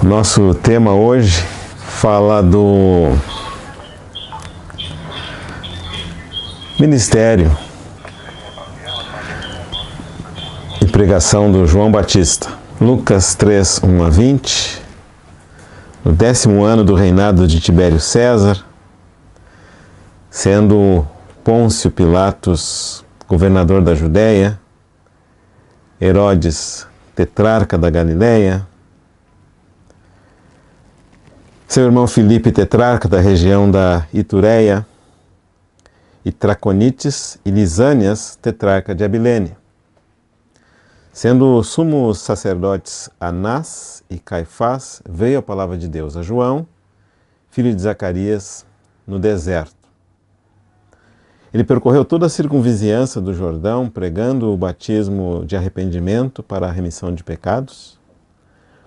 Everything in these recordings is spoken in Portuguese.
Nosso tema hoje fala do ministério e pregação do João Batista. Lucas 3, 1 a 20, no 10º ano do reinado de Tibério César, sendo Pôncio Pilatos governador da Judéia, Herodes tetrarca da Galileia, seu irmão Filipe tetrarca da região da Itureia, e Traconites e Lisânias tetrarca de Abilene. Sendo sumos sacerdotes Anás e Caifás, veio a palavra de Deus a João, filho de Zacarias, no deserto. Ele percorreu toda a circunvizinhança do Jordão, pregando o batismo de arrependimento para a remissão de pecados,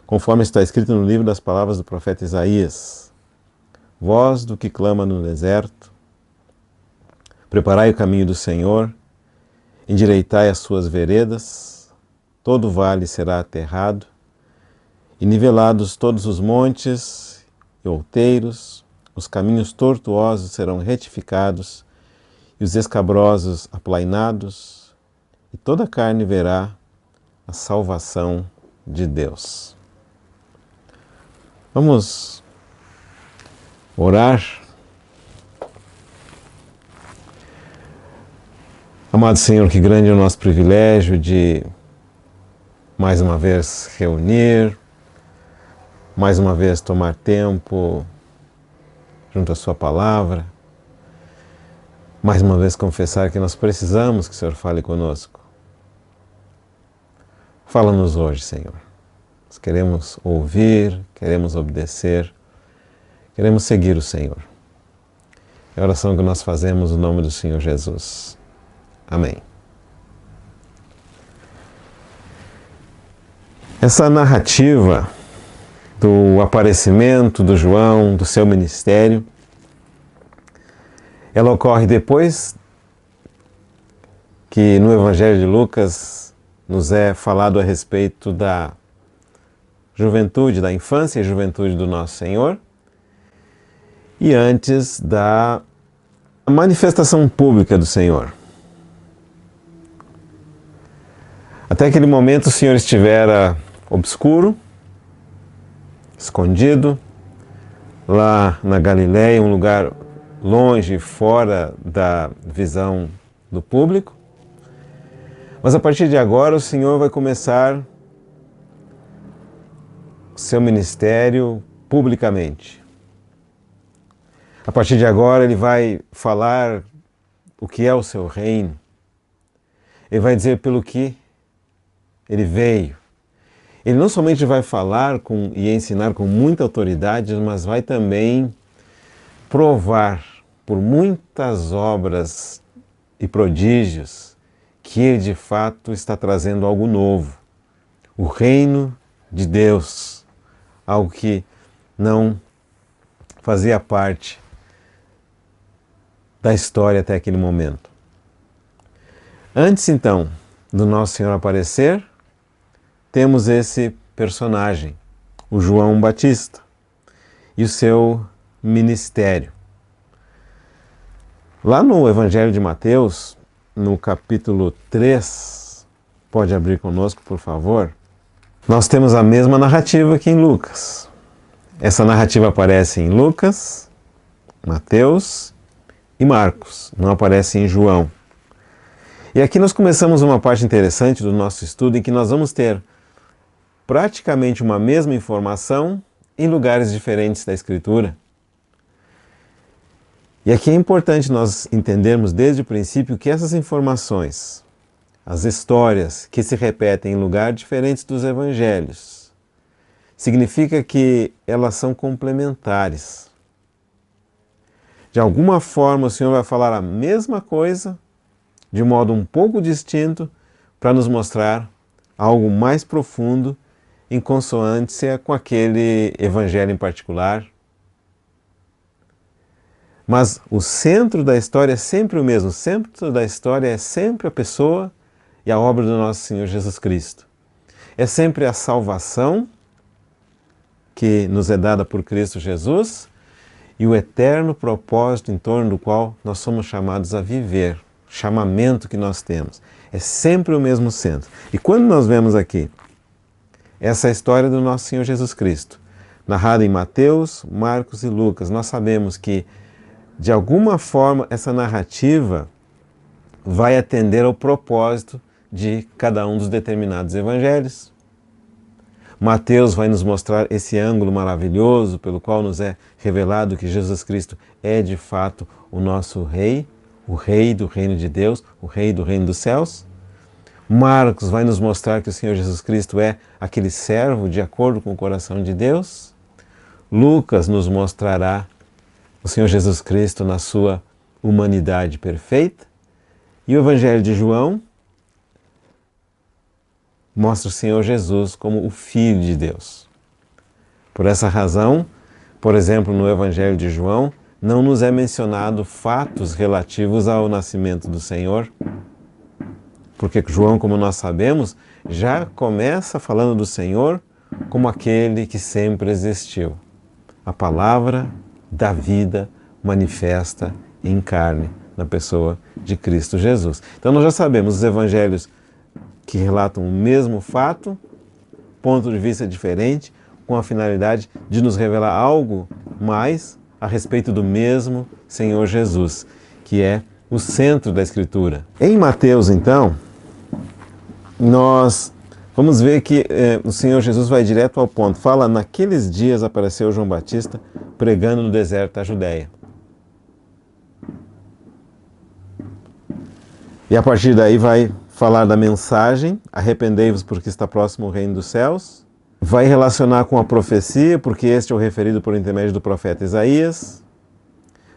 conforme está escrito no livro das palavras do profeta Isaías: voz do que clama no deserto, preparai o caminho do Senhor, endireitai as suas veredas, todo vale será aterrado, e nivelados todos os montes e outeiros, os caminhos tortuosos serão retificados, e os escabrosos aplainados, e toda a carne verá a salvação de Deus. Vamos orar. Amado Senhor, que grande é o nosso privilégio de mais uma vez reunir, mais uma vez tomar tempo junto à Sua palavra, mais uma vez confessar que nós precisamos que o Senhor fale conosco. Fala-nos hoje, Senhor. Nós queremos ouvir, queremos obedecer, queremos seguir o Senhor. É a oração que nós fazemos no nome do Senhor Jesus. Amém. Essa narrativa do aparecimento do João, do seu ministério, ela ocorre depois que no Evangelho de Lucas nos é falado a respeito da juventude, da infância e juventude do nosso Senhor, e antes da manifestação pública do Senhor. Até aquele momento o Senhor estivera obscuro, escondido, lá na Galileia, um lugar longe, fora da visão do público. Mas a partir de agora o Senhor vai começar o seu ministério publicamente. A partir de agora ele vai falar o que é o seu reino. Ele vai dizer pelo que ele veio. Ele não somente vai falar e ensinar com muita autoridade, mas vai também provar por muitas obras e prodígios que ele de fato está trazendo algo novo. O reino de Deus, algo que não fazia parte da história até aquele momento. Antes então do nosso Senhor aparecer, temos esse personagem, o João Batista, e o seu ministério. Lá no Evangelho de Mateus, no capítulo 3, pode abrir conosco, por favor, nós temos a mesma narrativa que em Lucas. Essa narrativa aparece em Lucas, Mateus e Marcos, não aparece em João. E aqui nós começamos uma parte interessante do nosso estudo em que nós vamos ter praticamente uma mesma informação em lugares diferentes da Escritura. E aqui é importante nós entendermos desde o princípio que essas informações, as histórias que se repetem em lugares diferentes dos evangelhos, significa que elas são complementares. De alguma forma o Senhor vai falar a mesma coisa, de modo um pouco distinto, para nos mostrar algo mais profundo em consonância com aquele evangelho em particular. Mas o centro da história é sempre o mesmo. O centro da história é sempre a pessoa e a obra do nosso Senhor Jesus Cristo. É sempre a salvação que nos é dada por Cristo Jesus e o eterno propósito em torno do qual nós somos chamados a viver, chamamento que nós temos. É sempre o mesmo centro. E quando nós vemos aqui essa história do nosso Senhor Jesus Cristo, narrada em Mateus, Marcos e Lucas, nós sabemos que, de alguma forma, essa narrativa vai atender ao propósito de cada um dos determinados evangelhos. Mateus vai nos mostrar esse ângulo maravilhoso pelo qual nos é revelado que Jesus Cristo é de fato o nosso Rei, o Rei do reino de Deus, o Rei do reino dos céus. Marcos vai nos mostrar que o Senhor Jesus Cristo é aquele servo de acordo com o coração de Deus. Lucas nos mostrará o Senhor Jesus Cristo na sua humanidade perfeita. E o Evangelho de João mostra o Senhor Jesus como o Filho de Deus. Por essa razão, por exemplo, no Evangelho de João, não nos é mencionado fatos relativos ao nascimento do Senhor, porque João, como nós sabemos, já começa falando do Senhor como aquele que sempre existiu. A palavra da vida manifesta em carne na pessoa de Cristo Jesus. Então nós já sabemos os evangelhos que relatam o mesmo fato, ponto de vista diferente, com a finalidade de nos revelar algo mais a respeito do mesmo Senhor Jesus, que é o centro da Escritura. Em Mateus, então, nós vamos ver que o Senhor Jesus vai direto ao ponto. Fala, naqueles dias apareceu João Batista pregando no deserto da Judéia. E a partir daí vai falar da mensagem, arrependei-vos porque está próximo o reino dos céus. Vai relacionar com a profecia, porque este é o referido por intermédio do profeta Isaías.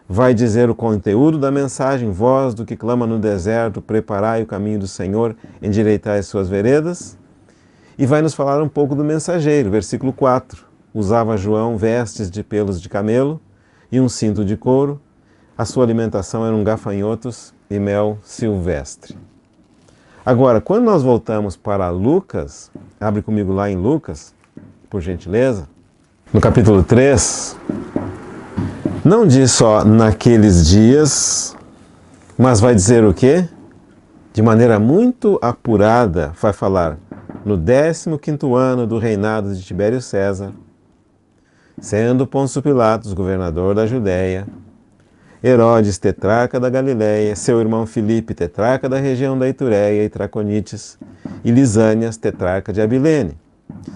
Vai dizer o conteúdo da mensagem, voz do que clama no deserto, preparai o caminho do Senhor, endireitai as suas veredas. E vai nos falar um pouco do mensageiro, versículo 4. Usava João vestes de pelos de camelo e um cinto de couro. A sua alimentação eram gafanhotos e mel silvestre. Agora, quando nós voltamos para Lucas, abre comigo lá em Lucas, por gentileza, no capítulo 3, não diz só naqueles dias, mas vai dizer o quê? De maneira muito apurada, vai falar no 15º ano do reinado de Tibério César, sendo Pôncio Pilatos governador da Judéia, Herodes, tetrarca da Galiléia, seu irmão Filipe, tetrarca da região da Itureia e Traconites, e Lisânias, tetrarca de Abilene,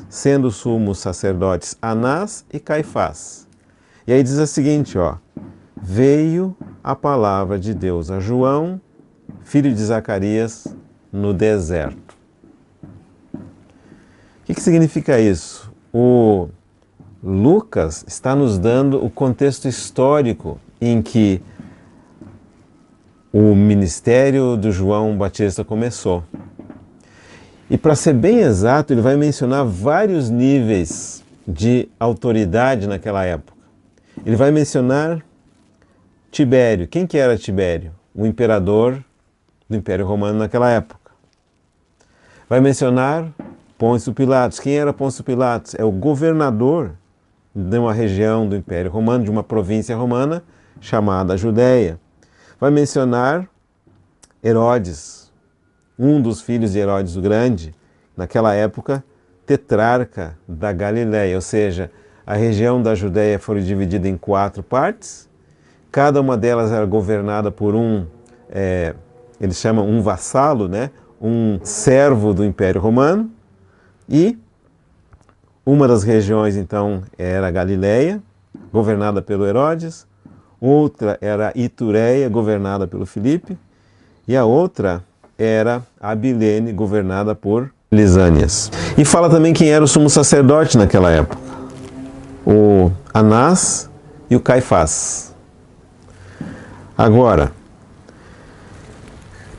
sendo sumos sacerdotes Anás e Caifás. E aí diz o seguinte, veio a palavra de Deus a João, filho de Zacarias, no deserto. O que significa isso? O Lucas está nos dando o contexto histórico em que o ministério do João Batista começou. E para ser bem exato, ele vai mencionar vários níveis de autoridade naquela época. Ele vai mencionar Tibério. Quem que era Tibério? O imperador do Império Romano naquela época. Vai mencionar Pôncio Pilatos. Quem era Pôncio Pilatos? É o governador de uma região do Império Romano, de uma província romana, chamada Judéia. Vai mencionar Herodes, um dos filhos de Herodes o Grande, naquela época, tetrarca da Galiléia, ou seja, a região da Judéia foi dividida em 4 partes, cada uma delas era governada por eles chamam um vassalo, um servo do Império Romano, e uma das regiões, então, era a Galiléia, governada pelo Herodes, outra era Itureia, governada pelo Filipe, e a outra era Abilene, governada por Lisânias. E fala também quem era o sumo sacerdote naquela época, o Anás e o Caifás. Agora,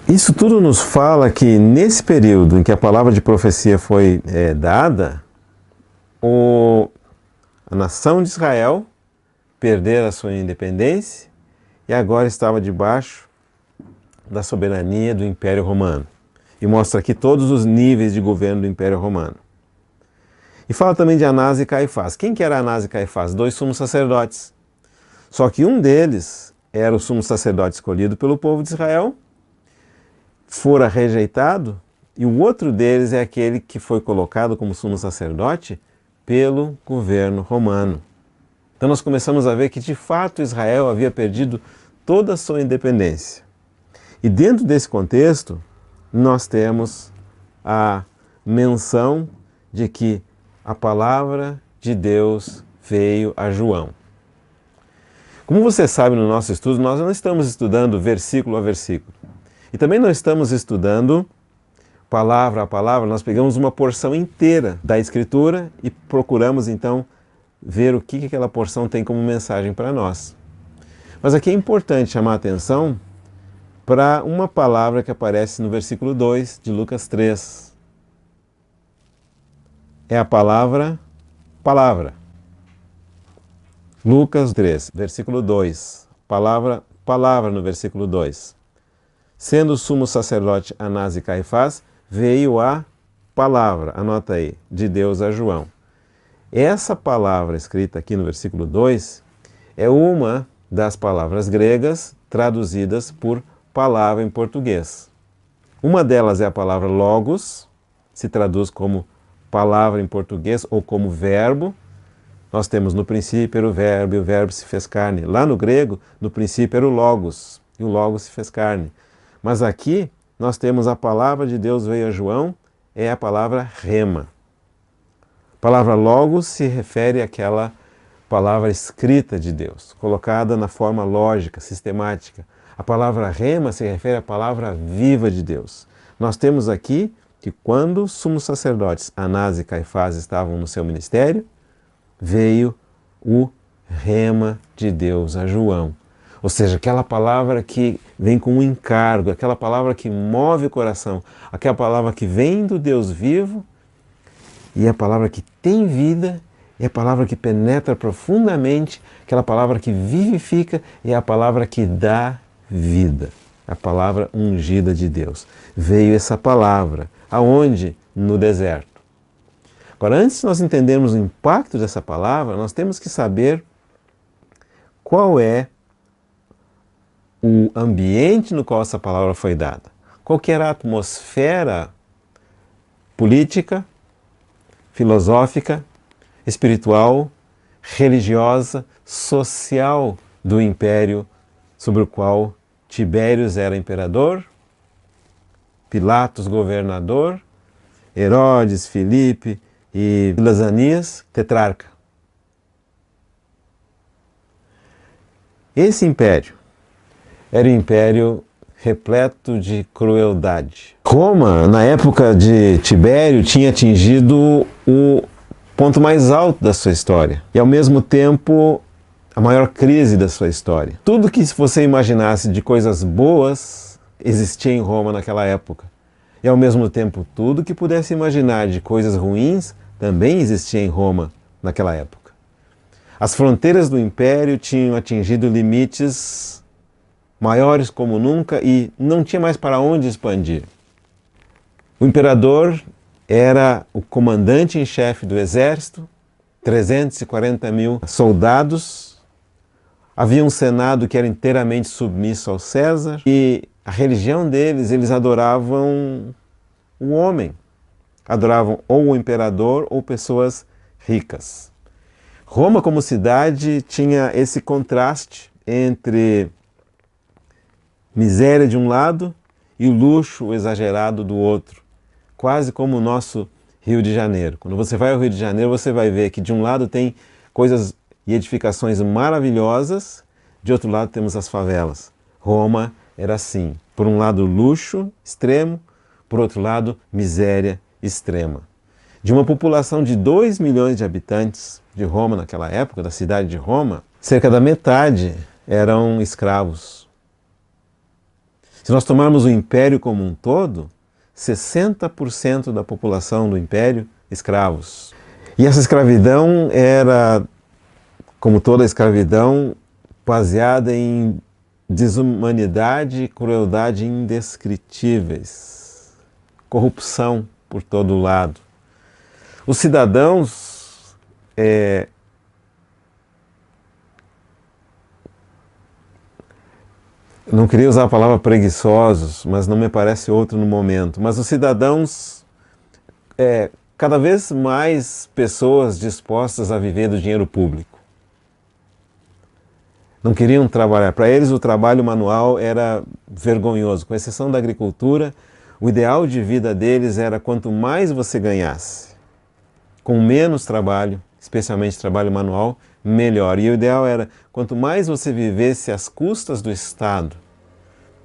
isso tudo nos fala que nesse período em que a palavra de profecia foi dada, a nação de Israel perdera a sua independência e agora estava debaixo da soberania do Império Romano. E mostra aqui todos os níveis de governo do Império Romano. E fala também de Anás e Caifás. Quem que era Anás e Caifás? Dois sumos sacerdotes. Só que um deles era o sumo sacerdote escolhido pelo povo de Israel, fora rejeitado, e o outro deles é aquele que foi colocado como sumo sacerdote pelo governo romano. Então nós começamos a ver que de fato Israel havia perdido toda a sua independência. E dentro desse contexto, nós temos a menção de que a palavra de Deus veio a João. Como você sabe, no nosso estudo, nós não estamos estudando versículo a versículo. E também não estamos estudando palavra a palavra, nós pegamos uma porção inteira da Escritura e procuramos então ver o que aquela porção tem como mensagem para nós. Mas aqui é importante chamar a atenção para uma palavra que aparece no versículo 2 de Lucas 3. É a palavra palavra. Lucas 3, versículo 2. Palavra no versículo 2. Sendo o sumo sacerdote Anás e Caifás, veio a palavra, anota aí, de Deus a João. Essa palavra escrita aqui no versículo 2 é uma das palavras gregas traduzidas por palavra em português. Uma delas é a palavra logos, se traduz como palavra em português ou como verbo. Nós temos no princípio era o verbo e o verbo se fez carne. Lá no grego, no princípio era o logos e o logos se fez carne. Mas aqui nós temos a palavra de Deus veio a João, é a palavra rema. A palavra logos se refere àquela palavra escrita de Deus, colocada na forma lógica, sistemática. A palavra rema se refere à palavra viva de Deus. Nós temos aqui que quando os sumos sacerdotes Anás e Caifás estavam no seu ministério, veio o rema de Deus a João. Ou seja, aquela palavra que vem com um encargo, aquela palavra que move o coração, aquela palavra que vem do Deus vivo e a palavra que tem vida, é a palavra que penetra profundamente, aquela palavra que vivifica e é a palavra que dá vida, a palavra ungida de Deus. Veio essa palavra, aonde? No deserto. Agora, antes de nós entendermos o impacto dessa palavra, nós temos que saber qual é o ambiente no qual essa palavra foi dada. Qual que era a atmosfera política, filosófica, espiritual, religiosa, social do império sobre o qual Tibérios era imperador, Pilatos governador, Herodes, Filipe e Lisanias, tetrarca. Esse império era um império repleto de crueldade. Roma, na época de Tibério, tinha atingido o ponto mais alto da sua história e, ao mesmo tempo, a maior crise da sua história. Tudo que você imaginasse de coisas boas existia em Roma naquela época. E, ao mesmo tempo, tudo que pudesse imaginar de coisas ruins também existia em Roma naquela época. As fronteiras do império tinham atingido limites maiores como nunca e não tinha mais para onde expandir. O imperador era o comandante em chefe do exército, 340 mil soldados, havia um senado que era inteiramente submisso ao César e a religião deles, eles adoravam o homem, adoravam ou o imperador ou pessoas ricas. Roma como cidade tinha esse contraste entre miséria de um lado e o luxo exagerado do outro, quase como o nosso Rio de Janeiro. Quando você vai ao Rio de Janeiro, você vai ver que de um lado tem coisas e edificações maravilhosas, de outro lado temos as favelas. Roma era assim, por um lado luxo extremo, por outro lado miséria extrema. De uma população de 2 milhões de habitantes de Roma naquela época, da cidade de Roma, cerca da metade eram escravos. Se nós tomarmos o império como um todo, 60% da população do império escravos. E essa escravidão era, como toda escravidão, baseada em desumanidade e crueldade indescritíveis, corrupção por todo lado. Os cidadãos não queria usar a palavra preguiçosos, mas não me parece outro no momento. Mas os cidadãos, cada vez mais pessoas dispostas a viver do dinheiro público. Não queriam trabalhar. Para eles o trabalho manual era vergonhoso. Com exceção da agricultura, o ideal de vida deles era quanto mais você ganhasse, com menos trabalho, especialmente trabalho manual, melhor. E o ideal era, quanto mais você vivesse às custas do Estado,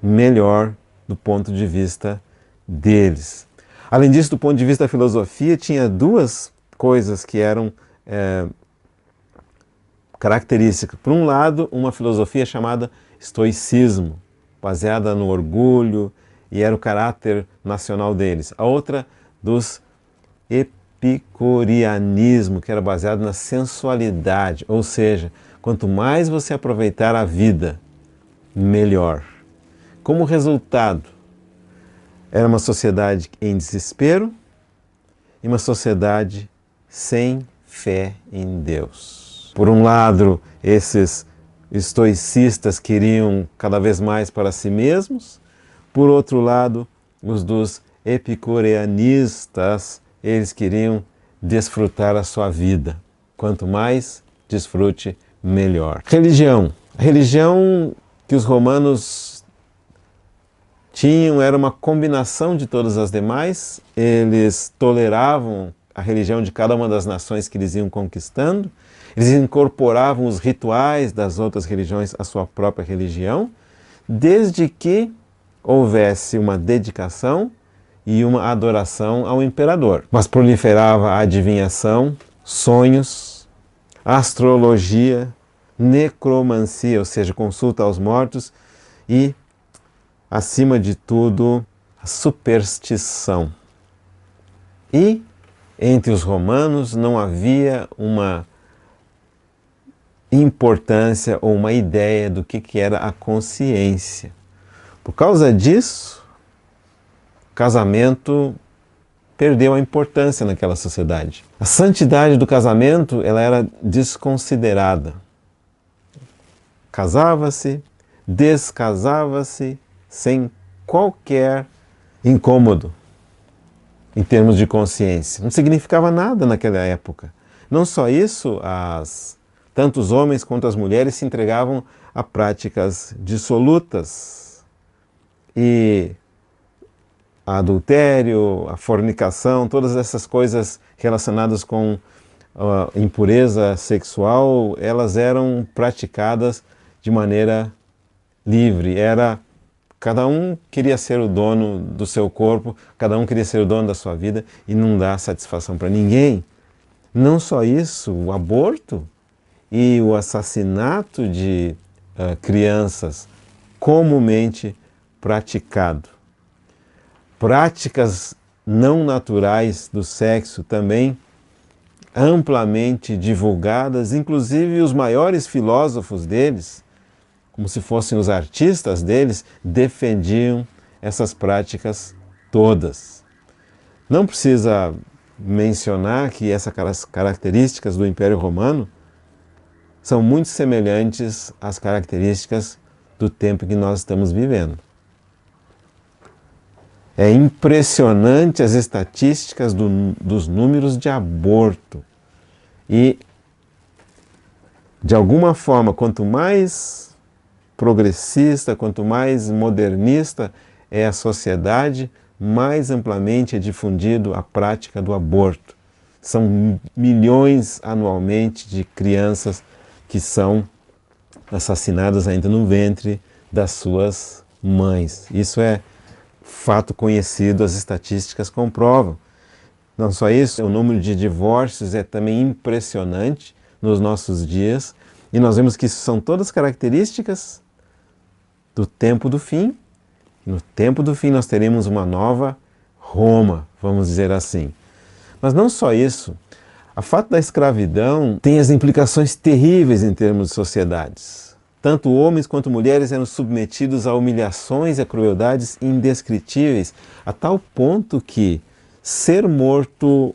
melhor do ponto de vista deles. Além disso, do ponto de vista da filosofia, tinha duas coisas que eram características. Por um lado, uma filosofia chamada estoicismo, baseada no orgulho, e era o caráter nacional deles. A outra, dos epicureanismo, que era baseado na sensualidade, ou seja, quanto mais você aproveitar a vida, melhor. Como resultado, era uma sociedade em desespero e uma sociedade sem fé em Deus. Por um lado, esses estoicistas queriam cada vez mais para si mesmos. Por outro lado, os dos epicureanistas, eles queriam desfrutar a sua vida. Quanto mais desfrute, melhor. Religião. A religião que os romanos tinham era uma combinação de todas as demais. Eles toleravam a religião de cada uma das nações que eles iam conquistando. Eles incorporavam os rituais das outras religiões à sua própria religião, desde que houvesse uma dedicação e uma adoração ao imperador. Mas proliferava a adivinhação, sonhos, astrologia, necromancia, ou seja, consulta aos mortos e, acima de tudo, a superstição. E entre os romanos não havia uma importância ou uma ideia do que era a consciência. Por causa disso, o casamento perdeu a importância naquela sociedade. A santidade do casamento, ela era desconsiderada. Casava-se, descasava-se sem qualquer incômodo em termos de consciência. Não significava nada naquela época. Não só isso, tanto os homens quanto as mulheres se entregavam a práticas dissolutas. E a adultério, a fornicação, todas essas coisas relacionadas com impureza sexual, elas eram praticadas de maneira livre. Cada um queria ser o dono do seu corpo, cada um queria ser o dono da sua vida e não dá satisfação para ninguém. Não só isso, o aborto e o assassinato de crianças comumente praticado. Práticas não naturais do sexo também amplamente divulgadas, inclusive os maiores filósofos deles, como se fossem os artistas deles, defendiam essas práticas todas. Não precisa mencionar que essas características do Império Romano são muito semelhantes às características do tempo que nós estamos vivendo. É impressionante as estatísticas dos números de aborto. E, de alguma forma, quanto mais progressista, quanto mais modernista é a sociedade, mais amplamente é difundido a prática do aborto. São milhões anualmente de crianças que são assassinadas ainda no ventre das suas mães. Isso é fato conhecido, as estatísticas comprovam. Não só isso, o número de divórcios é também impressionante nos nossos dias, e nós vemos que isso são todas características do tempo do fim. No tempo do fim nós teremos uma nova Roma, vamos dizer assim. Mas não só isso, o fato da escravidão tem as implicações terríveis em termos de sociedades. Tanto homens quanto mulheres eram submetidos a humilhações e a crueldades indescritíveis, a tal ponto que ser morto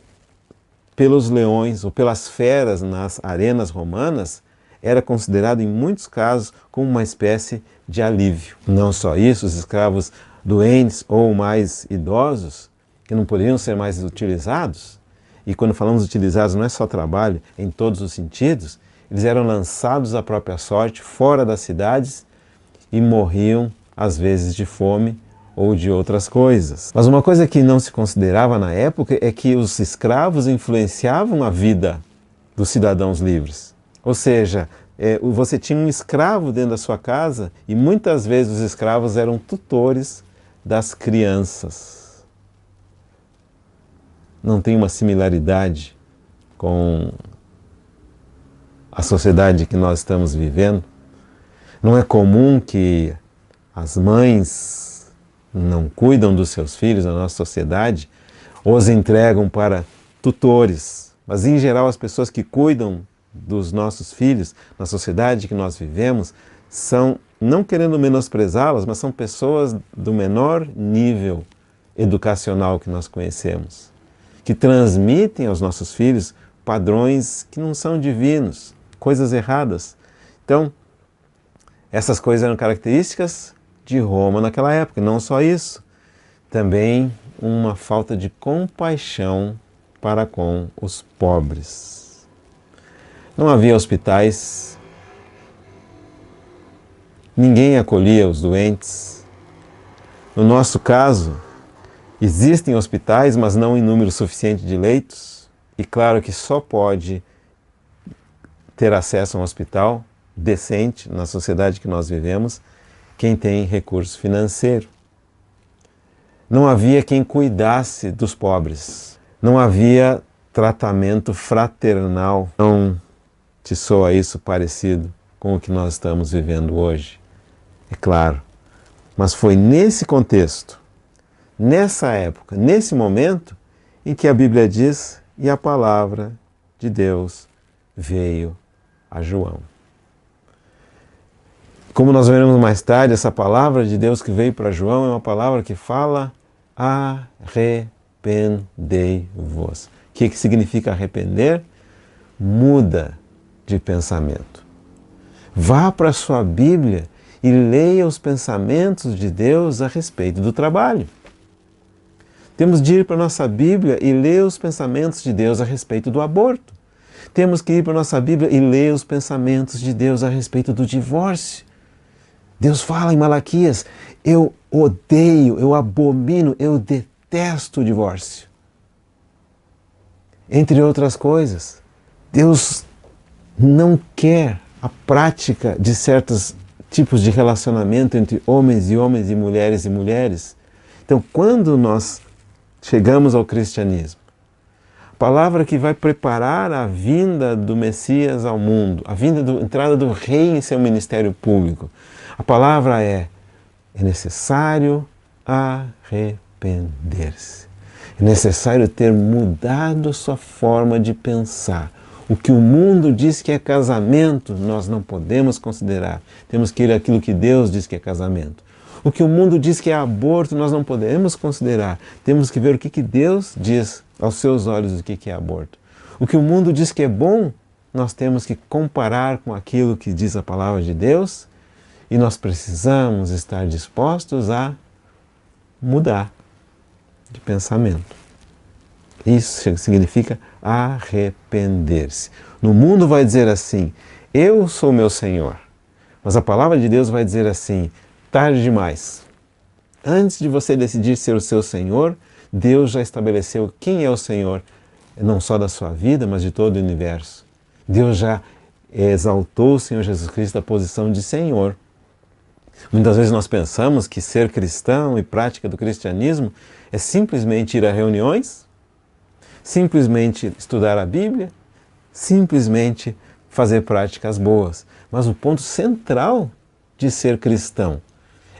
pelos leões ou pelas feras nas arenas romanas era considerado, em muitos casos, como uma espécie de alívio. Não só isso, os escravos doentes ou mais idosos, que não poderiam ser mais utilizados, e quando falamos utilizados não é só trabalho, em todos os sentidos, eles eram lançados à própria sorte fora das cidades e morriam, às vezes, de fome ou de outras coisas. Mas uma coisa que não se considerava na época é que os escravos influenciavam a vida dos cidadãos livres. Ou seja, você tinha um escravo dentro da sua casa e muitas vezes os escravos eram tutores das crianças. Não tem uma similaridade com a sociedade que nós estamos vivendo? Não é comum que as mães não cuidam dos seus filhos na nossa sociedade, os entregam para tutores, mas em geral as pessoas que cuidam dos nossos filhos na sociedade que nós vivemos são, não querendo menosprezá-las, mas são pessoas do menor nível educacional que nós conhecemos, que transmitem aos nossos filhos padrões que não são divinos, coisas erradas. Então, essas coisas eram características de Roma naquela época. Não só isso, também uma falta de compaixão para com os pobres. Não havia hospitais, ninguém acolhia os doentes. No nosso caso, existem hospitais, mas não em número suficiente de leitos. E claro que só pode ter acesso a um hospital decente na sociedade que nós vivemos quem tem recurso financeiro. Não havia quem cuidasse dos pobres. Não havia tratamento fraternal. Não te soa isso parecido com o que nós estamos vivendo hoje? É claro. Mas foi nesse contexto, nessa época, nesse momento, em que a Bíblia diz: e a palavra de Deus veio a João. Como nós veremos mais tarde, essa palavra de Deus que veio para João é uma palavra que fala: arrependei-vos. O que significa arrepender? Muda de pensamento. Vá para a sua Bíblia e leia os pensamentos de Deus a respeito do trabalho. Temos de ir para a nossa Bíblia e ler os pensamentos de Deus a respeito do aborto. Temos que ir para a nossa Bíblia e ler os pensamentos de Deus a respeito do divórcio. Deus fala em Malaquias: eu odeio, eu abomino, eu detesto o divórcio. Entre outras coisas, Deus não quer a prática de certos tipos de relacionamento entre homens e mulheres e mulheres. Então, quando nós chegamos ao cristianismo, a palavra que vai preparar a vinda do Messias ao mundo, a entrada do Rei em seu ministério público, a palavra é necessário arrepender-se. É necessário ter mudado sua forma de pensar. O que o mundo diz que é casamento, nós não podemos considerar. Temos que ir àquilo que Deus diz que é casamento. O que o mundo diz que é aborto, nós não podemos considerar. Temos que ver o que Deus diz aos seus olhos do que é aborto. O que o mundo diz que é bom, nós temos que comparar com aquilo que diz a palavra de Deus. E nós precisamos estar dispostos a mudar de pensamento. Isso significa arrepender-se. No mundo vai dizer assim: eu sou meu Senhor. Mas a palavra de Deus vai dizer assim: tarde demais. Antes de você decidir ser o seu Senhor, Deus já estabeleceu quem é o Senhor, não só da sua vida, mas de todo o universo. Deus já exaltou o Senhor Jesus Cristo da posição de Senhor. Muitas vezes nós pensamos que ser cristão e prática do cristianismo é simplesmente ir a reuniões, simplesmente estudar a Bíblia, simplesmente fazer práticas boas. Mas o ponto central de ser cristão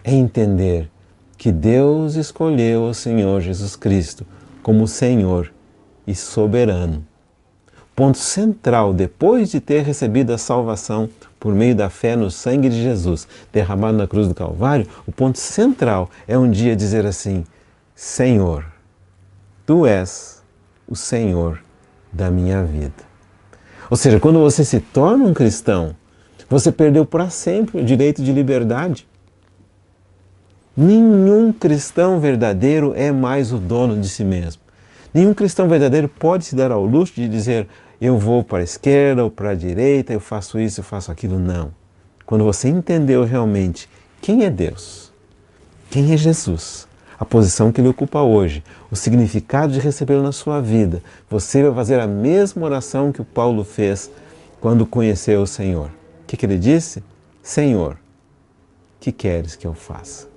é entender que Deus escolheu o Senhor Jesus Cristo como Senhor e soberano. Ponto central, depois de ter recebido a salvação por meio da fé no sangue de Jesus derramado na cruz do Calvário, o ponto central é um dia dizer assim: Senhor, Tu és o Senhor da minha vida. Ou seja, quando você se torna um cristão, você perdeu para sempre o direito de liberdade. Nenhum cristão verdadeiro é mais o dono de si mesmo. Nenhum cristão verdadeiro pode se dar ao luxo de dizer: eu vou para a esquerda ou para a direita, eu faço isso, eu faço aquilo. Não. Quando você entendeu realmente quem é Deus, quem é Jesus, a posição que Ele ocupa hoje, o significado de recebê-lo na sua vida, você vai fazer a mesma oração que o Paulo fez quando conheceu o Senhor. O que ele disse? Senhor, que queres que eu faça?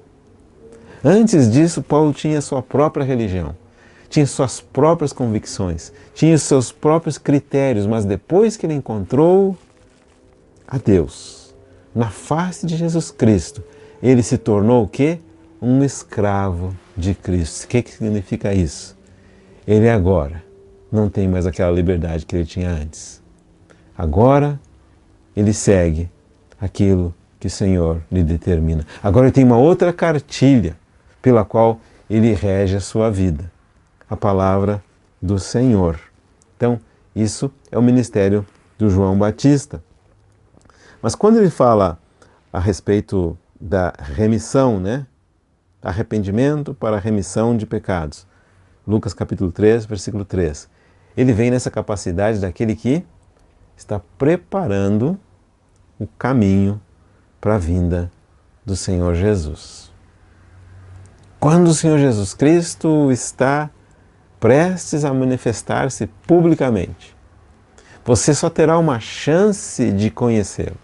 Antes disso, Paulo tinha sua própria religião, tinha suas próprias convicções, tinha seus próprios critérios, mas depois que ele encontrou a Deus, na face de Jesus Cristo, ele se tornou o quê? Um escravo de Cristo. O que significa isso? Ele agora não tem mais aquela liberdade que ele tinha antes. Agora ele segue aquilo que o Senhor lhe determina. Agora ele tem uma outra cartilha pela qual ele rege a sua vida. A palavra do Senhor. Então, isso é o ministério do João Batista. Mas quando ele fala a respeito da remissão, arrependimento para a remissão de pecados, Lucas capítulo 3, versículo 3, ele vem nessa capacidade daquele que está preparando o caminho para a vinda do Senhor Jesus. Quando o Senhor Jesus Cristo está prestes a manifestar-se publicamente, você só terá uma chance de conhecê-lo,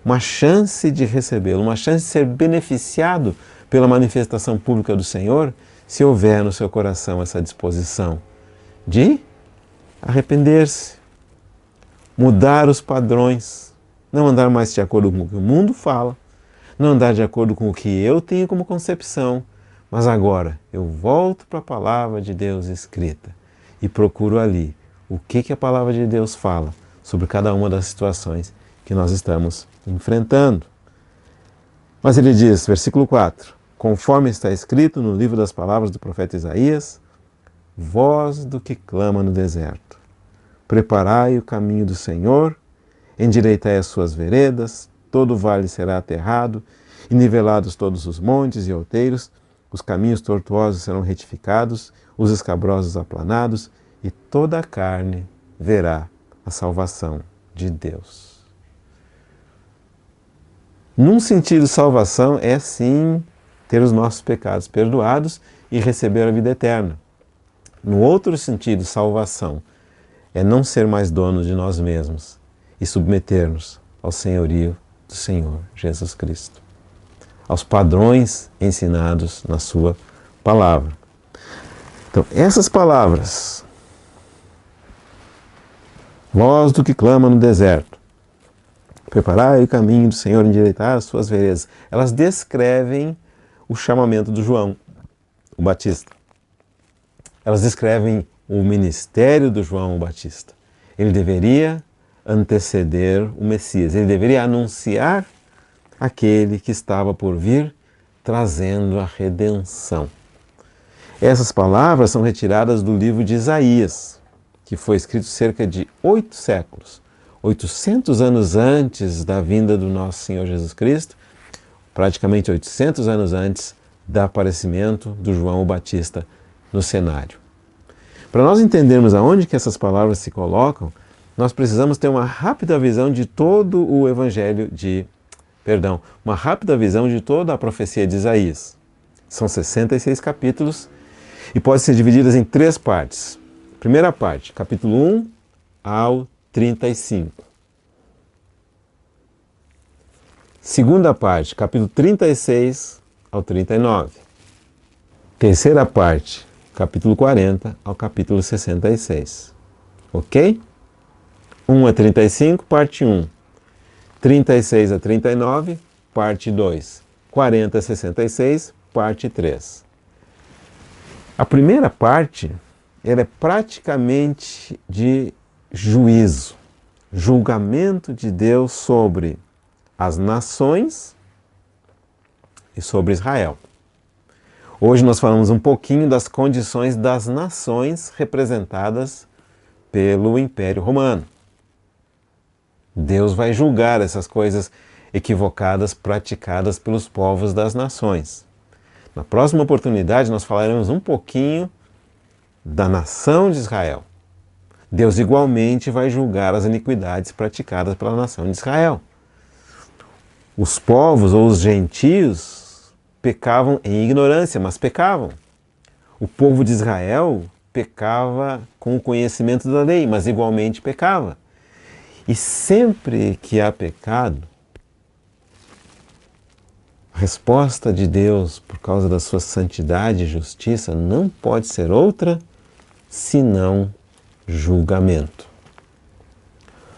uma chance de recebê-lo, uma chance de ser beneficiado pela manifestação pública do Senhor, se houver no seu coração essa disposição de arrepender-se, mudar os padrões, não andar mais de acordo com o que o mundo fala, não andar de acordo com o que eu tenho como concepção, mas agora eu volto para a palavra de Deus escrita e procuro ali o que a palavra de Deus fala sobre cada uma das situações que nós estamos enfrentando. Mas ele diz, versículo 4, conforme está escrito no livro das palavras do profeta Isaías, voz do que clama no deserto, preparai o caminho do Senhor, endireitai as suas veredas, todo vale será aterrado, e nivelados todos os montes e outeiros, os caminhos tortuosos serão retificados, os escabrosos aplanados, e toda a carne verá a salvação de Deus. Num sentido, salvação é sim ter os nossos pecados perdoados e receber a vida eterna. No outro sentido, salvação é não ser mais donos de nós mesmos e submeter-nos ao senhorio do Senhor Jesus Cristo, aos padrões ensinados na sua palavra. Então, essas palavras, voz do que clama no deserto, preparai o caminho do Senhor, endireitai as suas veredas, elas descrevem o chamamento do João, o Batista. Elas descrevem o ministério do João Batista. Ele deveria anteceder o Messias, ele deveria anunciar aquele que estava por vir, trazendo a redenção. Essas palavras são retiradas do livro de Isaías, que foi escrito cerca de 8 séculos, 800 anos antes da vinda do nosso Senhor Jesus Cristo, praticamente 800 anos antes do aparecimento do João Batista no cenário. Para nós entendermos aonde que essas palavras se colocam, nós precisamos ter uma rápida visão de todo o uma rápida visão de toda a profecia de Isaías. São 66 capítulos e podem ser divididas em 3 partes. Primeira parte, capítulo 1 ao 35. Segunda parte, capítulo 36 ao 39. Terceira parte, capítulo 40 ao capítulo 66. Ok? 1 a 35, parte 1. 36 a 39, parte 2. 40 a 66, parte 3. A primeira parte, ela é praticamente de juízo, julgamento de Deus sobre as nações e sobre Israel. Hoje nós falamos um pouquinho das condições das nações representadas pelo Império Romano. Deus vai julgar essas coisas equivocadas praticadas pelos povos das nações. Na próxima oportunidade nós falaremos um pouquinho da nação de Israel. Deus igualmente vai julgar as iniquidades praticadas pela nação de Israel. Os povos ou os gentios pecavam em ignorância, mas pecavam. O povo de Israel pecava com o conhecimento da lei, mas igualmente pecava. E sempre que há pecado, a resposta de Deus, por causa da sua santidade e justiça, não pode ser outra senão julgamento.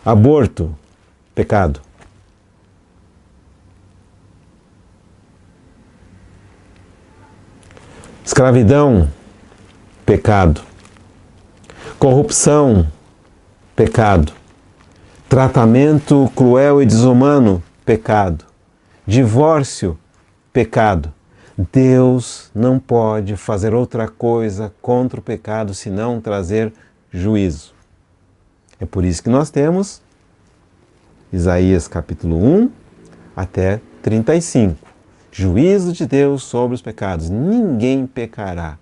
Aborto, pecado. Escravidão, pecado. Corrupção, pecado. Tratamento cruel e desumano, pecado. Divórcio, pecado. Deus não pode fazer outra coisa contra o pecado senão trazer juízo. É por isso que nós temos Isaías capítulo 1 até 35. Juízo de Deus sobre os pecados. Ninguém pecará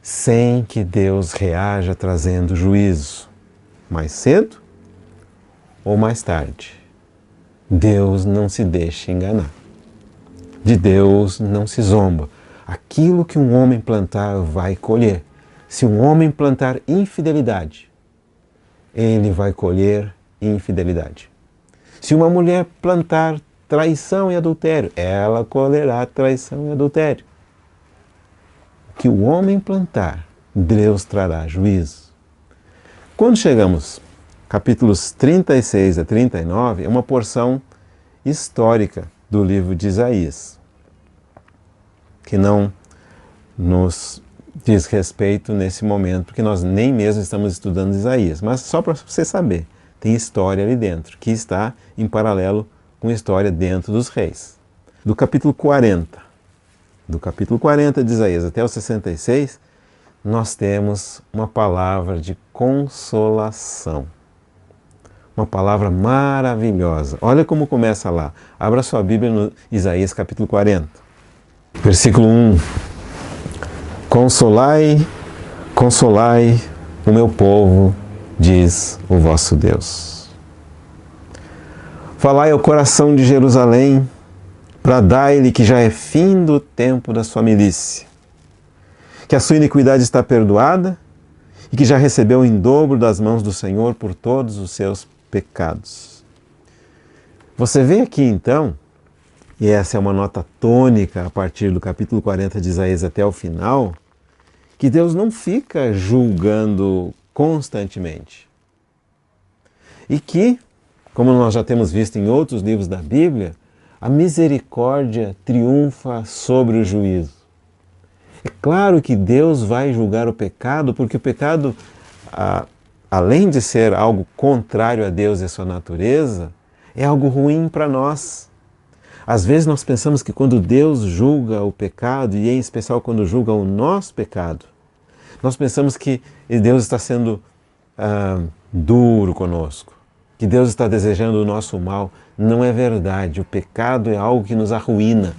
sem que Deus reaja trazendo juízo. Mais cedo ou mais tarde. Deus não se deixa enganar. De Deus não se zomba. Aquilo que um homem plantar vai colher. Se um homem plantar infidelidade, ele vai colher infidelidade. Se uma mulher plantar traição e adultério, ela colherá traição e adultério. O que o homem plantar, Deus trará juízo. Quando chegamos capítulos 36 a 39, é uma porção histórica do livro de Isaías, que não nos diz respeito nesse momento, porque nós nem mesmo estamos estudando Isaías, mas só para você saber, tem história ali dentro, que está em paralelo com história dentro dos reis. Do capítulo 40 de Isaías até o 66, nós temos uma palavra de consolação. Uma palavra maravilhosa. Olha como começa lá. Abra sua Bíblia no Isaías capítulo 40. Versículo 1. Consolai, consolai o meu povo, diz o vosso Deus. Falai ao coração de Jerusalém, bradai-lhe que já é fim do tempo da sua milícia, que a sua iniquidade está perdoada e que já recebeu em dobro das mãos do Senhor por todos os seus pecados. Você vê aqui então, e essa é uma nota tônica a partir do capítulo 40 de Isaías até o final, que Deus não fica julgando constantemente. E que, como nós já temos visto em outros livros da Bíblia, a misericórdia triunfa sobre o juízo. É claro que Deus vai julgar o pecado, porque o pecado, além de ser algo contrário a Deus e a sua natureza, é algo ruim para nós. Às vezes nós pensamos que quando Deus julga o pecado, e em especial quando julga o nosso pecado, nós pensamos que Deus está sendo duro conosco, que Deus está desejando o nosso mal. Não é verdade. O pecado é algo que nos arruína.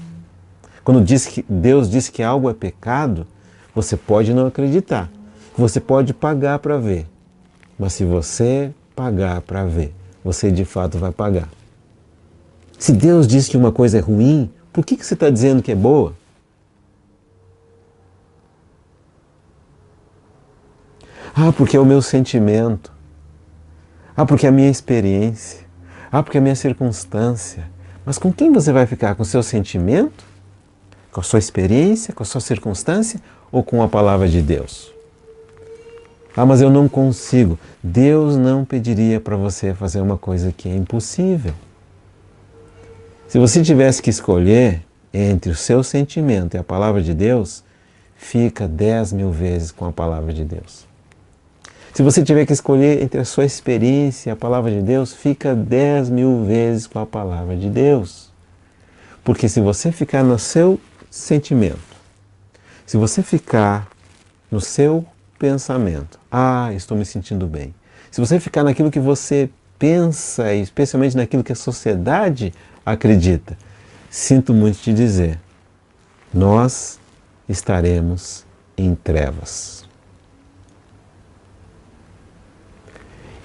Quando Deus diz que algo é pecado, você pode não acreditar, você pode pagar para ver, mas se você pagar para ver, você de fato vai pagar. Se Deus diz que uma coisa é ruim, por que você está dizendo que é boa? Porque é o meu sentimento. Porque é a minha experiência. Porque é a minha circunstância. Mas com quem você vai ficar? Com o seu sentimento? Com a sua experiência? Com a sua circunstância? Ou com a palavra de Deus? Mas eu não consigo. Deus não pediria para você fazer uma coisa que é impossível. Se você tivesse que escolher entre o seu sentimento e a palavra de Deus, fica 10.000 vezes com a palavra de Deus. Se você tiver que escolher entre a sua experiência e a palavra de Deus, fica 10.000 vezes com a palavra de Deus. Porque se você ficar no seu sentimento, se você ficar no seu pensamento. Ah, estou me sentindo bem. Se você ficar naquilo que você pensa, e especialmente naquilo que a sociedade acredita, sinto muito te dizer, nós estaremos em trevas.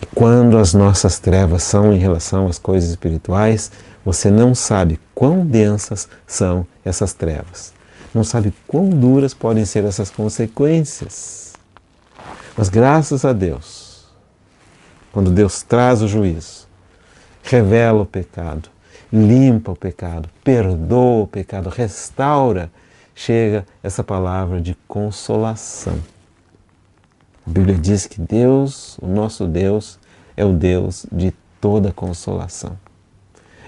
E quando as nossas trevas são em relação às coisas espirituais, você não sabe quão densas são essas trevas. Não sabe quão duras podem ser essas consequências. Mas graças a Deus, quando Deus traz o juízo, revela o pecado, limpa o pecado, perdoa o pecado, restaura, chega essa palavra de consolação. A Bíblia diz que Deus, o nosso Deus, é o Deus de toda consolação.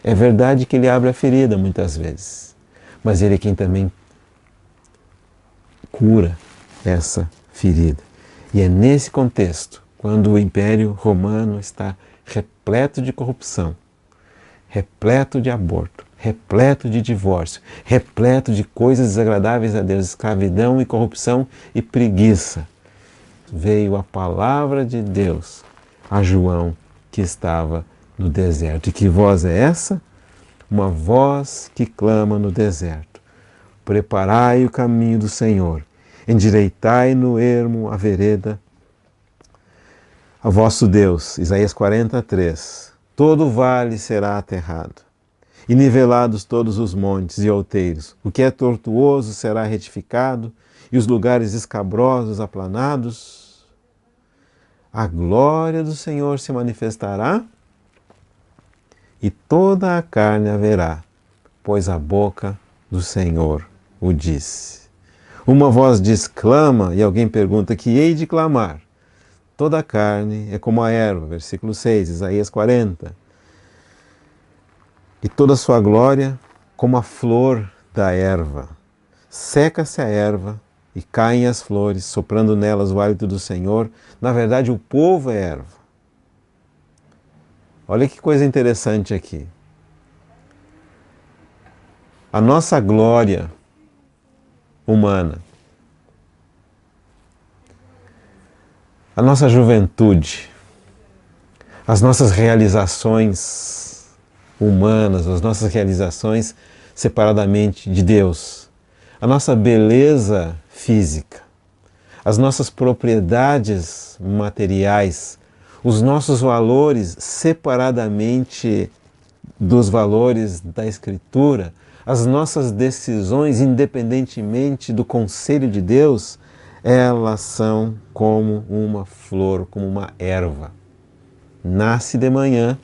É verdade que Ele abre a ferida muitas vezes, mas Ele é quem também cura essa ferida. E é nesse contexto, quando o Império Romano está repleto de corrupção, repleto de aborto, repleto de divórcio, repleto de coisas desagradáveis a Deus, escravidão e corrupção e preguiça, veio a palavra de Deus a João que estava no deserto. E que voz é essa? Uma voz que clama no deserto: preparai o caminho do Senhor, endireitai no ermo a vereda a vosso Deus. Isaías 43. Todo vale será aterrado, e nivelados todos os montes e outeiros. O que é tortuoso será retificado, e os lugares escabrosos aplanados. A glória do Senhor se manifestará, e toda a carne haverá, pois a boca do Senhor o disse. Uma voz diz: clama, e alguém pergunta: que hei de clamar? Toda a carne é como a erva, versículo 6, Isaías 40. E toda a sua glória como a flor da erva. Seca-se a erva e caem as flores, soprando nelas o hálito do Senhor. Na verdade, o povo é erva. Olha que coisa interessante aqui. A nossa glória humana, a nossa juventude, as nossas realizações humanas, as nossas realizações separadamente de Deus, a nossa beleza física, as nossas propriedades materiais, os nossos valores separadamente dos valores da Escritura, as nossas decisões, independentemente do conselho de Deus, elas são como uma flor, como uma erva. Nasce de manhã,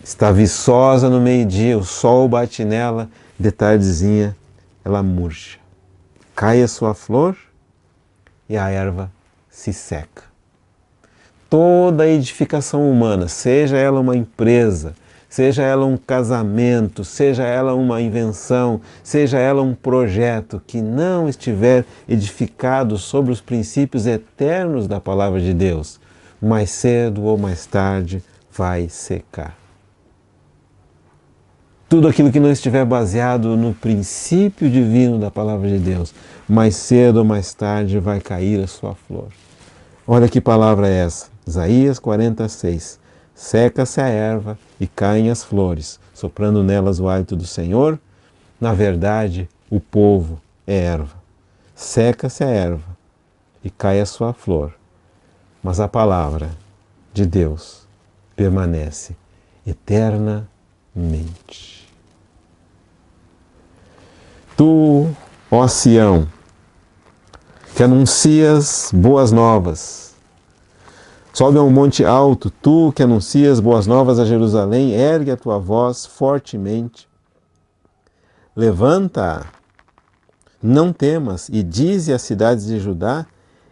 está viçosa no meio-dia, o sol bate nela, de tardezinha ela murcha. Cai a sua flor e a erva se seca. Toda a edificação humana, seja ela uma empresa, seja ela um casamento, seja ela uma invenção, seja ela um projeto que não estiver edificado sobre os princípios eternos da palavra de Deus, mais cedo ou mais tarde vai secar. Tudo aquilo que não estiver baseado no princípio divino da palavra de Deus, mais cedo ou mais tarde vai cair a sua flor. Olha que palavra é essa, Isaías 46. Seca-se a erva e caem as flores, soprando nelas o hálito do Senhor. Na verdade, o povo é erva. Seca-se a erva e cai a sua flor, mas a palavra de Deus permanece eternamente. Tu, ó Sião, que anuncias boas novas, sobe a um monte alto, tu que anuncias boas novas a Jerusalém, ergue a tua voz fortemente. Levanta, não temas, e dize às cidades de Judá: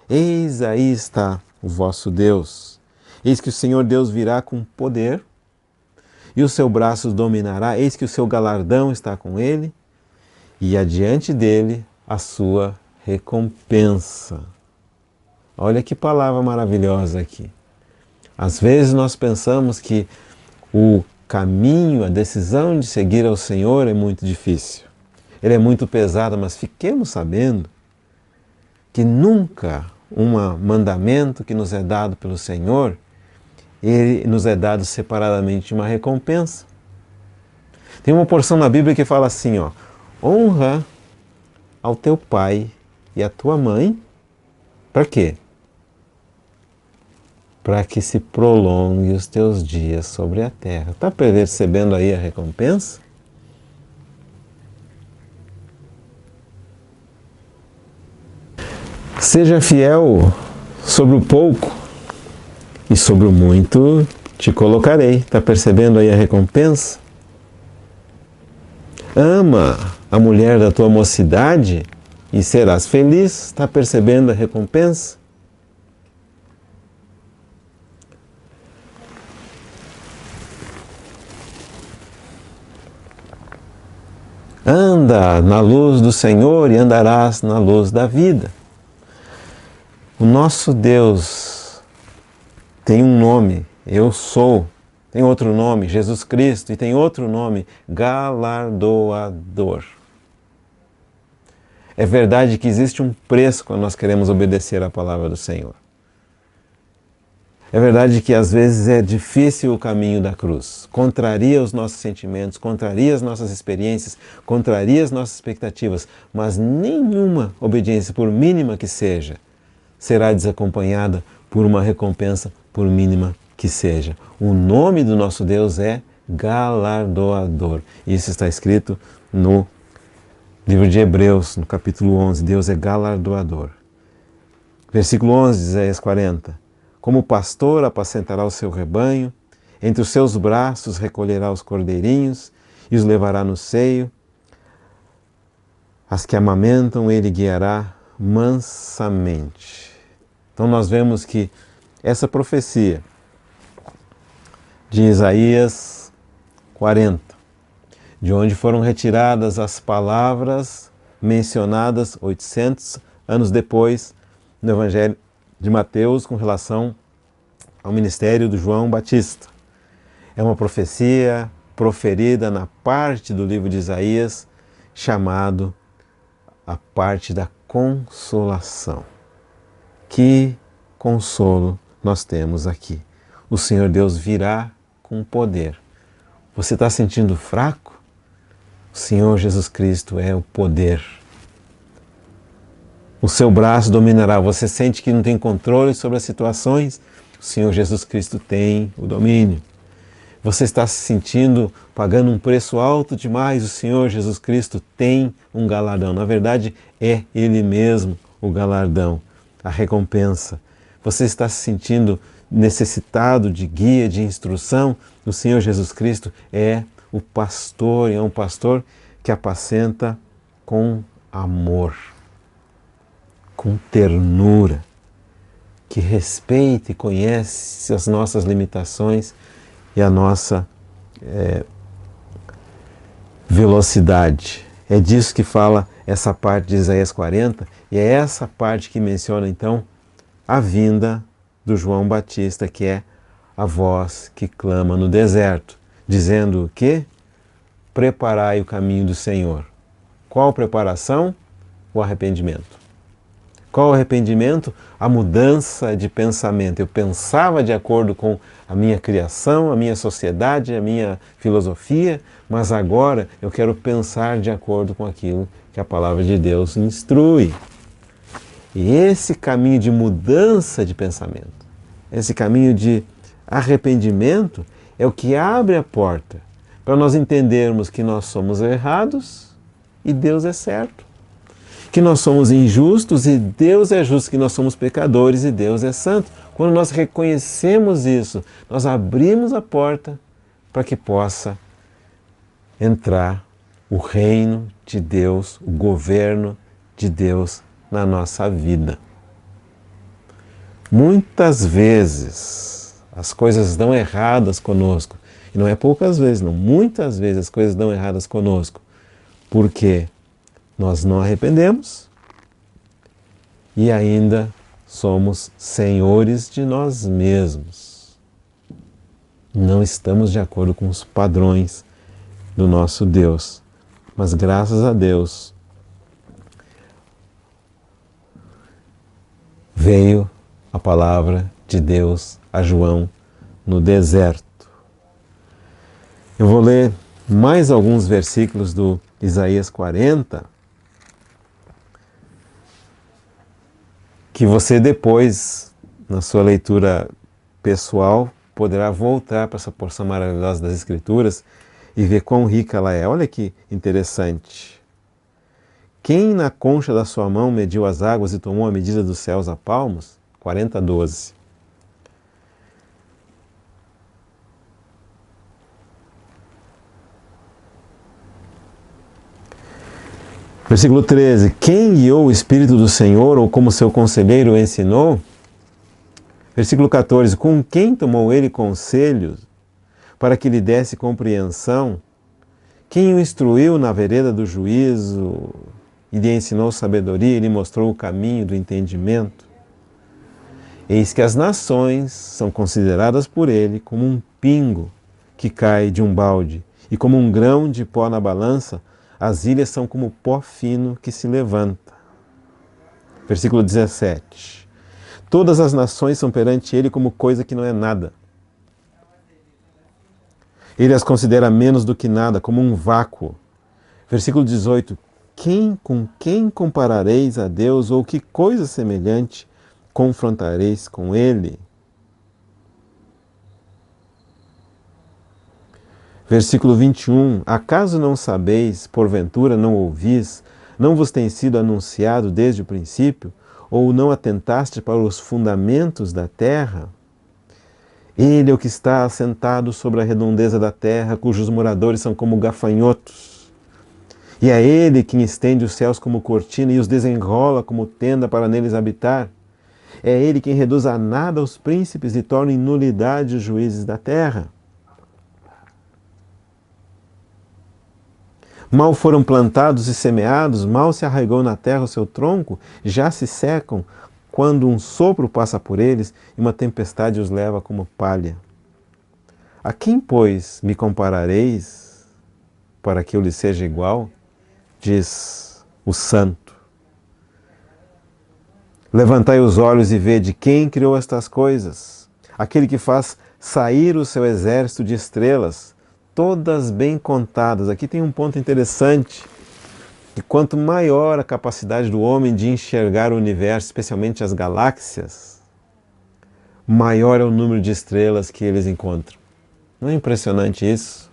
eis aí está o vosso Deus. Eis que o Senhor Deus virá com poder, e o seu braço dominará, eis que o seu galardão está com ele, e adiante dele a sua recompensa. Olha que palavra maravilhosa aqui. Às vezes nós pensamos que o caminho, a decisão de seguir ao Senhor é muito difícil. Ele é muito pesado, mas fiquemos sabendo que nunca um mandamento que nos é dado pelo Senhor, ele nos é dado separadamente uma recompensa. Tem uma porção na Bíblia que fala assim, ó, honra ao teu pai e à tua mãe, para quê? Para que se prolongue os teus dias sobre a terra. Está percebendo aí a recompensa? Seja fiel sobre o pouco e sobre o muito te colocarei. Está percebendo aí a recompensa? Ama a mulher da tua mocidade e serás feliz. Está percebendo a recompensa? Anda na luz do Senhor e andarás na luz da vida. O nosso Deus tem um nome, eu sou. Tem outro nome, Jesus Cristo, e tem outro nome, galardoador. É verdade que existe um preço quando nós queremos obedecer à palavra do Senhor. É verdade que às vezes é difícil o caminho da cruz. Contraria os nossos sentimentos, contraria as nossas experiências, contraria as nossas expectativas, mas nenhuma obediência, por mínima que seja, será desacompanhada por uma recompensa, por mínima que seja. O nome do nosso Deus é galardoador. Isso está escrito no livro de Hebreus, no capítulo 11. Deus é galardoador. Versículo 11 de Isaías 40. Como pastor apacentará o seu rebanho, entre os seus braços recolherá os cordeirinhos e os levará no seio. As que amamentam ele guiará mansamente. Então nós vemos que essa profecia de Isaías 40, de onde foram retiradas as palavras mencionadas 800 anos depois no Evangelho de Mateus com relação ao ministério do João Batista. É uma profecia proferida na parte do livro de Isaías chamado a parte da consolação. Que consolo nós temos aqui. O Senhor Deus virá com poder. Você está sentindo fraco? O Senhor Jesus Cristo é o poder. O seu braço dominará. Você sente que não tem controle sobre as situações? O Senhor Jesus Cristo tem o domínio. Você está se sentindo pagando um preço alto demais? O Senhor Jesus Cristo tem um galardão. Na verdade, é Ele mesmo o galardão, a recompensa. Você está se sentindo necessitado de guia, de instrução? O Senhor Jesus Cristo é o pastor, e é um pastor que apacenta com amor, com ternura, que respeita e conhece as nossas limitações e a nossa velocidade. É disso que fala essa parte de Isaías 40, e é essa parte que menciona então a vinda do João Batista, que é a voz que clama no deserto, dizendo o quê? Preparai o caminho do Senhor. Qual preparação? O arrependimento. Qual o arrependimento? A mudança de pensamento. Eu pensava de acordo com a minha criação, a minha sociedade, a minha filosofia, mas agora eu quero pensar de acordo com aquilo que a palavra de Deus instrui. E esse caminho de mudança de pensamento, esse caminho de arrependimento é o que abre a porta para nós entendermos que nós somos errados e Deus é certo. Que nós somos injustos e Deus é justo, que nós somos pecadores e Deus é santo. Quando nós reconhecemos isso, nós abrimos a porta para que possa entrar o reino de Deus, o governo de Deus na nossa vida. Muitas vezes as coisas dão erradas conosco, e não é poucas vezes, não, muitas vezes as coisas dão erradas conosco, porque nós não arrependemos e ainda somos senhores de nós mesmos. Não estamos de acordo com os padrões do nosso Deus. Mas graças a Deus, veio a palavra de Deus a João no deserto. Eu vou ler mais alguns versículos do Isaías 40, que você depois, na sua leitura pessoal, poderá voltar para essa porção maravilhosa das Escrituras e ver quão rica ela é. Olha que interessante. Quem na concha da sua mão mediu as águas e tomou a medida dos céus a palmos? 40:12. Versículo 13. Quem guiou o Espírito do Senhor ou como seu conselheiro o ensinou? Versículo 14. Com quem tomou ele conselhos para que lhe desse compreensão? Quem o instruiu na vereda do juízo e lhe ensinou sabedoria e lhe mostrou o caminho do entendimento? Eis que as nações são consideradas por ele como um pingo que cai de um balde e como um grão de pó na balança. As ilhas são como pó fino que se levanta. Versículo 17. Todas as nações são perante ele como coisa que não é nada. Ele as considera menos do que nada, como um vácuo. Versículo 18. Com quem comparareis a Deus, ou que coisa semelhante confrontareis com ele? Versículo 21. Acaso não sabeis, porventura não ouvis, não vos tem sido anunciado desde o princípio, ou não atentaste para os fundamentos da terra? Ele é o que está assentado sobre a redondeza da terra, cujos moradores são como gafanhotos. E é ele quem estende os céus como cortina e os desenrola como tenda para neles habitar. É ele quem reduz a nada os príncipes e torna em nulidade os juízes da terra. Mal foram plantados e semeados, mal se arraigou na terra o seu tronco, já se secam quando um sopro passa por eles e uma tempestade os leva como palha. A quem, pois, me comparareis para que eu lhe seja igual? Diz o Santo. Levantai os olhos e vede quem criou estas coisas. Aquele que faz sair o seu exército de estrelas, todas bem contadas. Aqui tem um ponto interessante. E quanto maior a capacidade do homem de enxergar o universo, especialmente as galáxias, maior é o número de estrelas que eles encontram. Não é impressionante isso?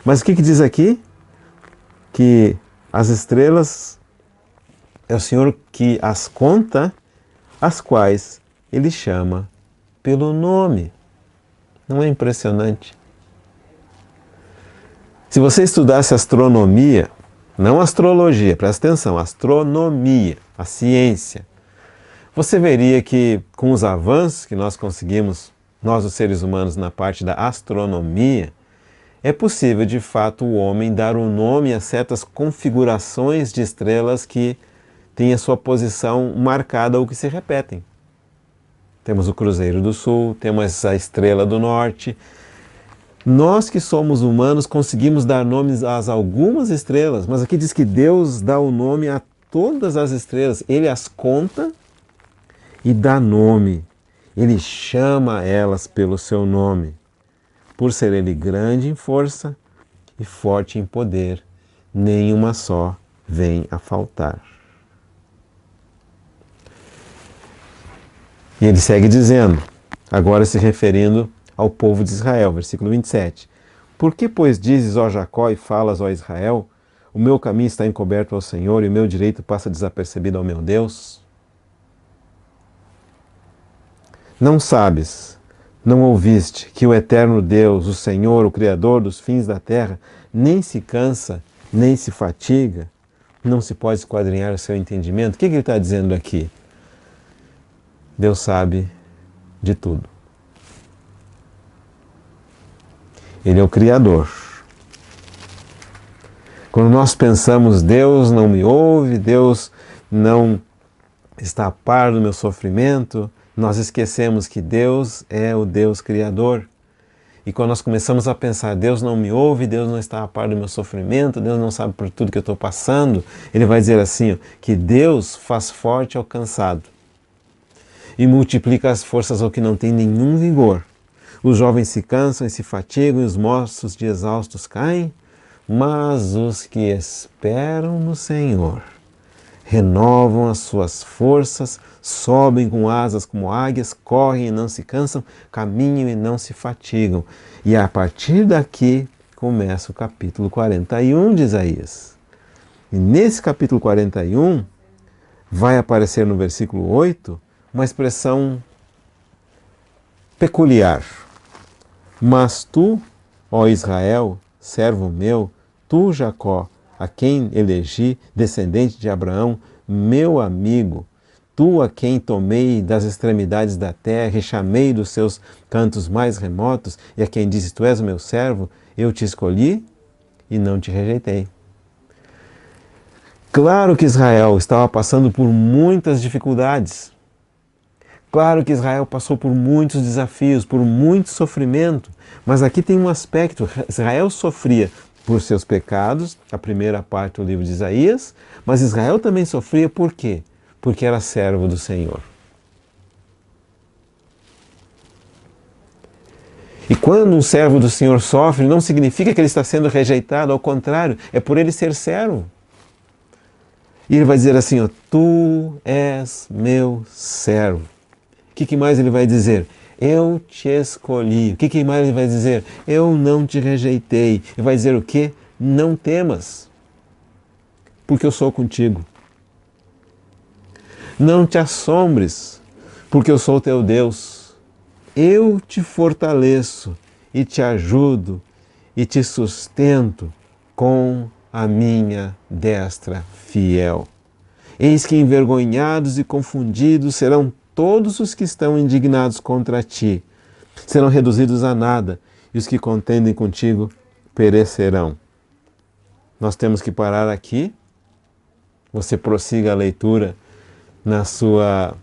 Mas o que diz aqui? Que as estrelas é o Senhor que as conta, as quais Ele chama pelo nome. Não é impressionante? Se você estudasse astronomia, não astrologia, presta atenção, astronomia, a ciência, você veria que com os avanços que nós conseguimos, nós os seres humanos, na parte da astronomia, é possível de fato o homem dar um nome a certas configurações de estrelas que têm a sua posição marcada ou que se repetem. Temos o Cruzeiro do Sul, temos a Estrela do Norte. Nós que somos humanos conseguimos dar nomes a algumas estrelas, mas aqui diz que Deus dá o nome a todas as estrelas. Ele as conta e dá nome. Ele chama elas pelo seu nome. Por ser Ele grande em força e forte em poder, nenhuma só vem a faltar. E ele segue dizendo, agora se referindo ao povo de Israel, versículo 27. Por que, pois, dizes, ó Jacó, e falas, ó Israel, o meu caminho está encoberto ao Senhor e o meu direito passa desapercebido ao meu Deus? Não sabes, não ouviste que o eterno Deus, o Senhor, o Criador dos fins da terra, nem se cansa, nem se fatiga, não se pode esquadrinhar o seu entendimento? O que ele está dizendo aqui? Deus sabe de tudo. Ele é o Criador. Quando nós pensamos, Deus não me ouve, Deus não está a par do meu sofrimento, nós esquecemos que Deus é o Deus Criador. E quando nós começamos a pensar, Deus não me ouve, Deus não está a par do meu sofrimento, Deus não sabe por tudo que eu estou passando, Ele vai dizer assim, que Deus faz forte ao cansado. e multiplica as forças ao que não tem nenhum vigor. Os jovens se cansam e se fatigam, e os moços de exaustos caem, mas os que esperam no Senhor renovam as suas forças, sobem com asas como águias, correm e não se cansam, caminham e não se fatigam. E a partir daqui começa o capítulo 41 de Isaías. E nesse capítulo 41 vai aparecer no versículo 8 uma expressão peculiar. Mas tu, ó Israel, servo meu, tu, Jacó, a quem elegi, descendente de Abraão, meu amigo, tu a quem tomei das extremidades da terra e chamei dos seus cantos mais remotos, e a quem disse, tu és o meu servo, eu te escolhi e não te rejeitei. Claro que Israel estava passando por muitas dificuldades. Claro que Israel passou por muitos desafios, por muito sofrimento, mas aqui tem um aspecto. Israel sofria por seus pecados, a primeira parte do livro de Isaías, mas Israel também sofria por quê? Porque era servo do Senhor. E quando um servo do Senhor sofre, não significa que ele está sendo rejeitado, ao contrário, é por ele ser servo. E ele vai dizer assim, ó, tu és meu servo. O que mais ele vai dizer? Eu te escolhi. O que mais ele vai dizer? Eu não te rejeitei. Ele vai dizer o quê? Não temas, porque eu sou contigo. Não te assombres, porque eu sou teu Deus. Eu te fortaleço e te ajudo e te sustento com a minha destra fiel. Eis que envergonhados e confundidos serão todos os que estão indignados contra ti. Serão reduzidos a nada, e os que contendem contigo perecerão. Nós temos que parar aqui. Você prossiga a leitura na sua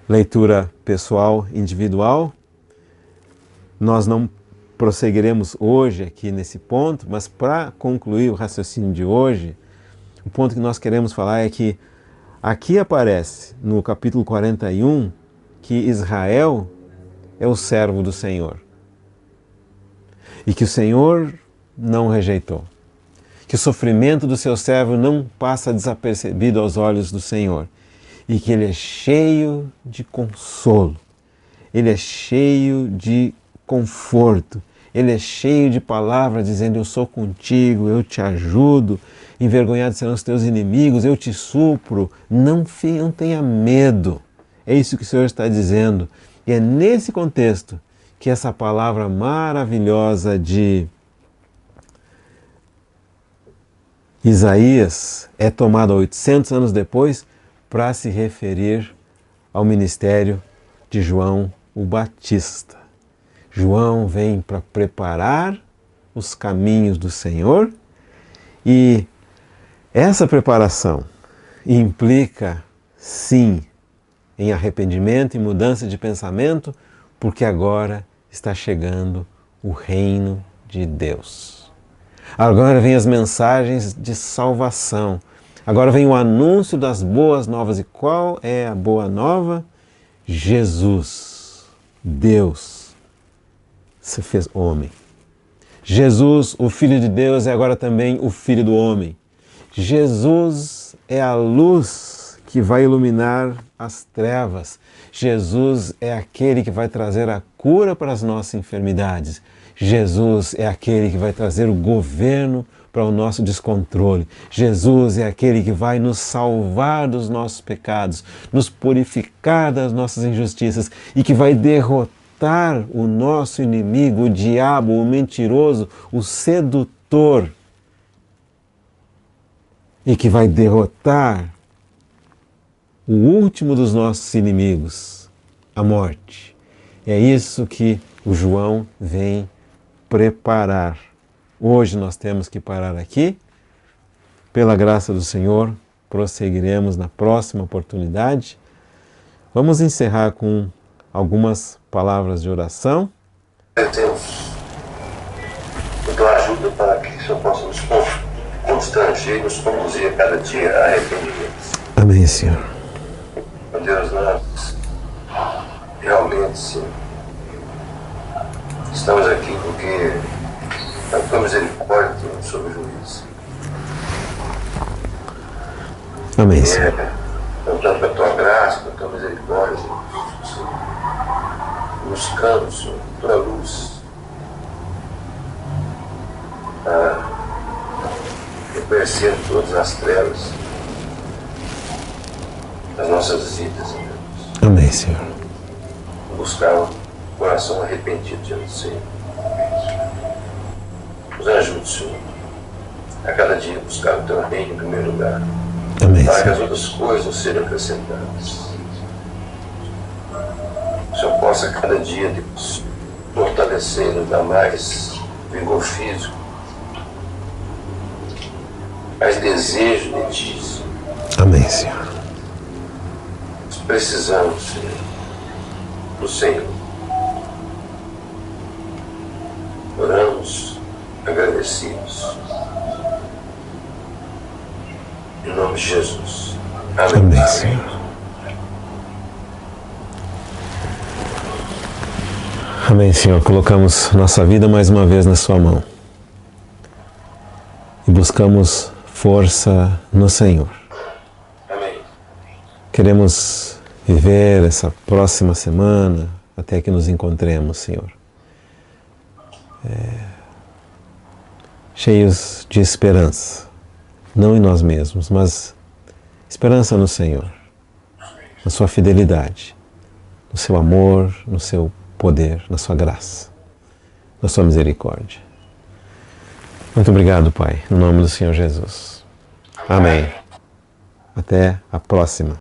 leitura pessoal, individual. Nós não prosseguiremos hoje aqui nesse ponto, mas para concluir o raciocínio de hoje, o ponto que nós queremos falar é que aqui aparece no capítulo 41 que Israel é o servo do Senhor e que o Senhor não rejeitou, que o sofrimento do seu servo não passa desapercebido aos olhos do Senhor e que ele é cheio de consolo, ele é cheio de conforto, ele é cheio de palavras dizendo eu sou contigo, eu te ajudo, envergonhados serão os teus inimigos, eu te supro, não tenha medo. É isso que o Senhor está dizendo. E é nesse contexto que essa palavra maravilhosa de Isaías é tomada 800 anos depois para se referir ao ministério de João o Batista. João vem para preparar os caminhos do Senhor e essa preparação implica, sim, em arrependimento e mudança de pensamento, porque agora está chegando o reino de Deus. Agora vem as mensagens de salvação. Agora vem o anúncio das boas novas. E qual é a boa nova? Jesus, Deus, se fez homem. Jesus, o Filho de Deus, é agora também o Filho do homem. Jesus é a luz que vai iluminar as trevas. Jesus é aquele que vai trazer a cura para as nossas enfermidades. Jesus é aquele que vai trazer o governo para o nosso descontrole. Jesus é aquele que vai nos salvar dos nossos pecados, nos purificar das nossas injustiças e que vai derrotar o nosso inimigo, o diabo, o mentiroso, o sedutor, e que vai derrotar o último dos nossos inimigos, a morte. É isso que o João vem preparar. Hoje nós temos que parar aqui. Pela graça do Senhor, prosseguiremos na próxima oportunidade. Vamos encerrar com algumas palavras de oração. Deus, eu tua ajuda para que isso possa nos constranger e nos conduzir a cada dia a arrependimento. Amém, Senhor. Deus, nós Amém, Senhor. Contando com a tua graça, com a tua misericórdia, Senhor. Buscando, Senhor, a tua luz. Reconhecendo todas as trevas das nossas vidas, Senhor. Amém, Senhor. Buscar um coração arrependido diante do Senhor. Nos ajude, Senhor, a cada dia buscar o teu reino em primeiro lugar, Amém, para que Senhor. as outras coisas sejam acrescentadas. O Senhor possa cada dia Deus, fortalecer, nos dar mais vigor físico, mais desejo de Ti, Senhor. Amém, Senhor. Nós precisamos, Senhor, do Senhor. Oramos agradecidos. Em nome de Jesus. Amém. Amém, Senhor. Amém, Senhor. Colocamos nossa vida mais uma vez na Sua mão. E buscamos força no Senhor. Amém. Queremos viver essa próxima semana até que nos encontremos, Senhor. Cheios de esperança. Não em nós mesmos, mas esperança no Senhor. Na Sua fidelidade. No Seu amor, no Seu poder, na Sua graça. Na Sua misericórdia. Muito obrigado, Pai, no nome do Senhor Jesus. Amém. Até a próxima.